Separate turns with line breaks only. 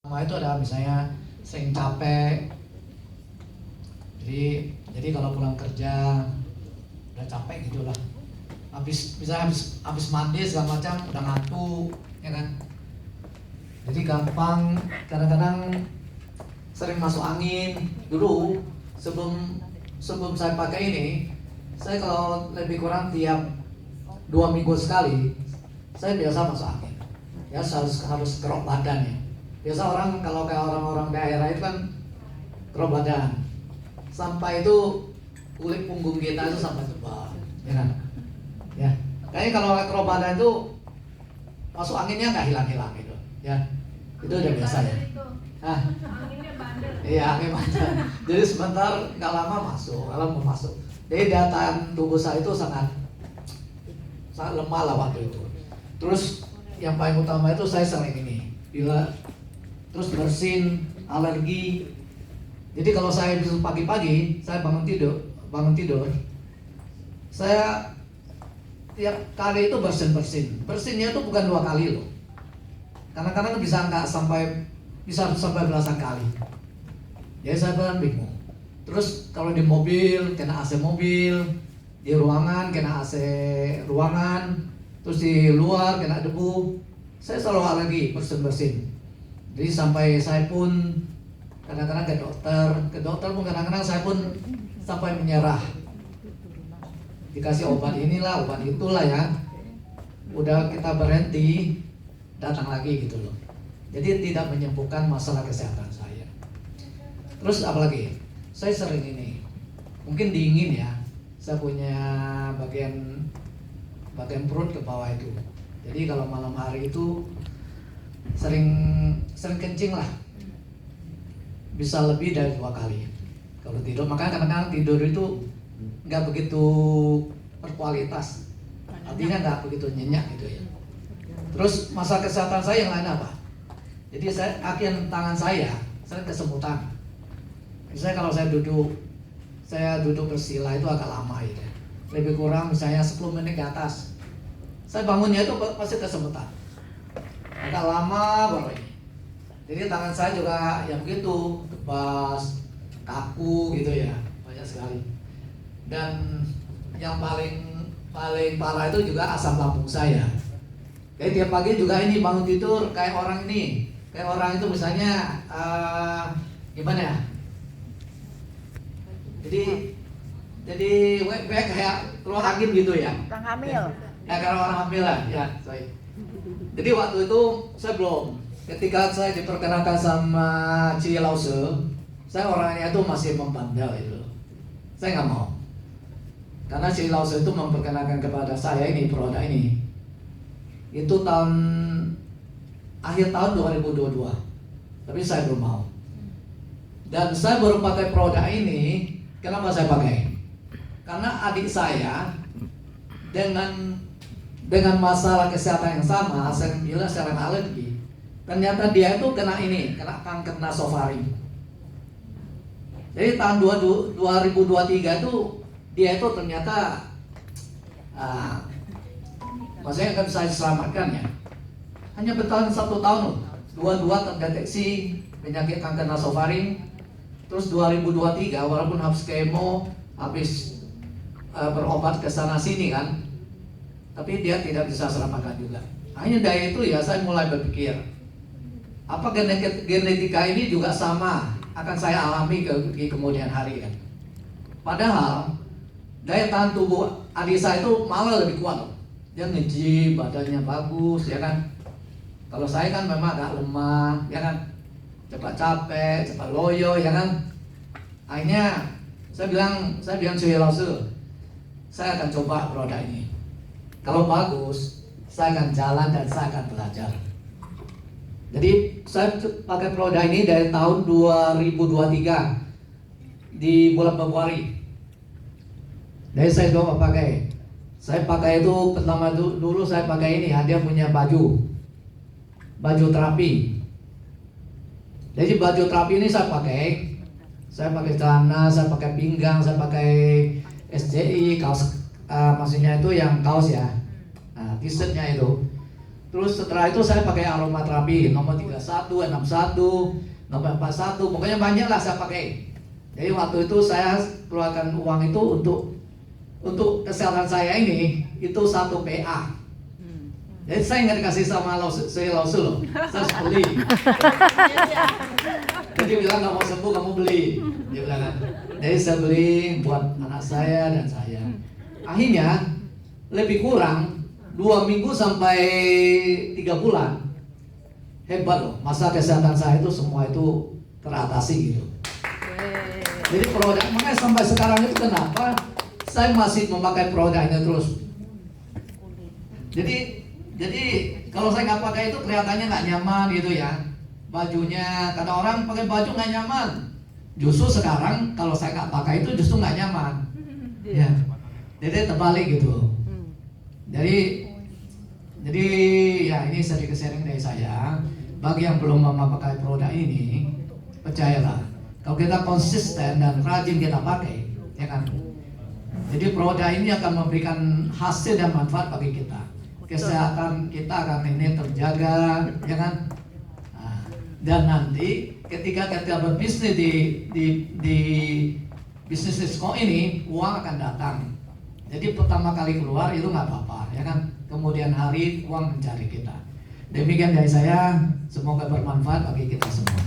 Pertama itu ada misalnya sering capek, jadi kalau pulang kerja udah capek gitulah, habis mandi segala macam udah ngantuk, ya kan? Jadi gampang, kadang-kadang sering masuk angin. Dulu sebelum saya pakai ini, saya kalau lebih kurang tiap 2 minggu sekali, saya biasa masuk angin. Ya harus kerok badan ya. Biasa orang kalau kayak orang-orang daerah itu kan kerok badan, sampai itu kulit punggung kita itu sampai tebal, ya kan? Ya, kayaknya kalau kerok badan itu masuk anginnya nggak hilang-hilang gitu, ya. Itu udah biasa ya. Hah? Iya, angin bandel. Jadi sebentar nggak lama masuk. Jadi daya tahan tubuh saya itu sangat lemah lah waktu itu. Terus yang paling utama itu saya sering ini, terus bersin, alergi. Jadi kalau saya bisa pagi-pagi, saya bangun tidur, saya tiap kali itu bersin. Bersinnya itu bukan 2 kali loh. Kadang-kadang bisa sampai belasan kali. Jadi saya benar bingung. Terus kalau di mobil kena AC mobil, di ruangan kena AC ruangan, terus di luar kena debu. Saya selalu alergi bersin. Jadi sampai saya pun kadang-kadang ke dokter pun kadang-kadang saya pun sampai menyerah. Dikasih obat inilah, obat itulah ya. Udah kita berhenti, datang lagi gitu loh. Jadi tidak menyembuhkan masalah kesehatan saya. Terus apalagi? Saya sering ini, mungkin dingin ya. Saya punya bagian perut ke bawah itu. Jadi kalau malam hari itu sering kencing lah, bisa lebih dari 2 kali kalau tidur. Makanya kadang-kadang tidur itu nggak begitu berkualitas, artinya nggak begitu nyenyak gitu ya. Terus masalah kesehatan saya yang lain apa? Jadi akhir tangan saya sering kesemutan. Misalnya kalau saya duduk bersila itu agak lama ya, lebih kurang misalnya 10 menit ke atas, saya bangunnya itu pasti kesemutan. Agak lama baru ini. Jadi tangan saya juga ya begitu, kebas, kaku gitu ya, banyak sekali. Dan yang paling parah itu juga asam lambung saya. Jadi tiap pagi juga ini bangun tidur kayak orang itu misalnya gimana ya? Jadi kayak keluar angin gitu ya.
Orang hamil.
Ya karena orang hamil lah, ya. Sorry. Jadi waktu itu saya belum. Ketika saya diperkenalkan sama Ci Lause, saya orangnya itu masih membandel itu. Saya nggak mau. Karena Ci Lause itu memperkenalkan kepada saya ini produk ini. Itu akhir tahun 2022. Tapi saya belum mau. Dan saya baru pakai produk ini, kenapa saya pakai? Karena adik saya dengan masalah kesehatan yang sama, saya bilang selain alergi, ternyata dia itu kena kanker nasofaring. Jadi tahun 2023 itu dia itu ternyata maksudnya nggak bisa diselamatkan ya. Hanya bertahan 1 tahun, dua terdeteksi penyakit kanker nasofaring. Terus 2023 walaupun habis kemo, habis berobat ke sana sini kan, tapi dia tidak bisa selamatkan juga. Hanya dari itu ya saya mulai berpikir, apa genetika ini juga sama akan saya alami di kemudian hari kan. Padahal daya tahan tubuh adik saya itu malah lebih kuat loh. Dia nge-gym, badannya bagus ya kan. Kalau saya kan memang agak lemah ya kan, cepat capek, cepat loyo ya kan. Akhirnya saya bilang Ci Lause, saya akan coba produk ini. Kalau bagus, saya akan jalan dan saya akan belajar. Jadi saya pakai produk ini dari tahun 2023 di bulan Februari. Jadi saya coba pakai. Saya pakai itu pertama dulu saya pakai ini, dia punya baju terapi. Jadi baju terapi ini saya pakai celana, saya pakai pinggang, saya pakai SJI, kaos, maksudnya itu yang kaos ya, t-shirtnya itu. Terus setelah itu saya pakai aromaterapi nomor 31, 61, nomor 41, pokoknya banyak lah saya pakai. Jadi waktu itu saya keluarkan uang itu untuk kesehatan saya ini itu 1 PA. Jadi saya nggak dikasih sama saya loh, saya harus beli. Jadi bilang nggak mau sembuh kamu beli, dia bilang kan. Jadi saya beli buat anak saya dan saya. Akhirnya lebih kurang 2 minggu sampai 3 bulan. Hebat loh, masa kesehatan saya itu semua itu teratasi gitu. Jadi produk, makanya sampai sekarang itu kenapa saya masih memakai produknya terus. Jadi kalau saya nggak pakai itu kelihatannya nggak nyaman gitu ya. Bajunya, kata orang pakai baju nggak nyaman. Justru sekarang kalau saya nggak pakai itu justru nggak nyaman. Ya, jadi terbalik gitu. Jadi ya ini sedikit sharing dari saya. Bagi yang belum memakai produk ini, percayalah, kalau kita konsisten dan rajin kita pakai, ya kan. Jadi produk ini akan memberikan hasil dan manfaat bagi kita. Kesehatan kita akan ini terjaga, ya kan. Nah, dan nanti ketika kita berbisnis di bisnis disco ini, uang akan datang. Jadi pertama kali keluar itu nggak apa-apa, ya kan. Kemudian hari uang mencari kita. Demikian dari saya, semoga bermanfaat bagi kita semua.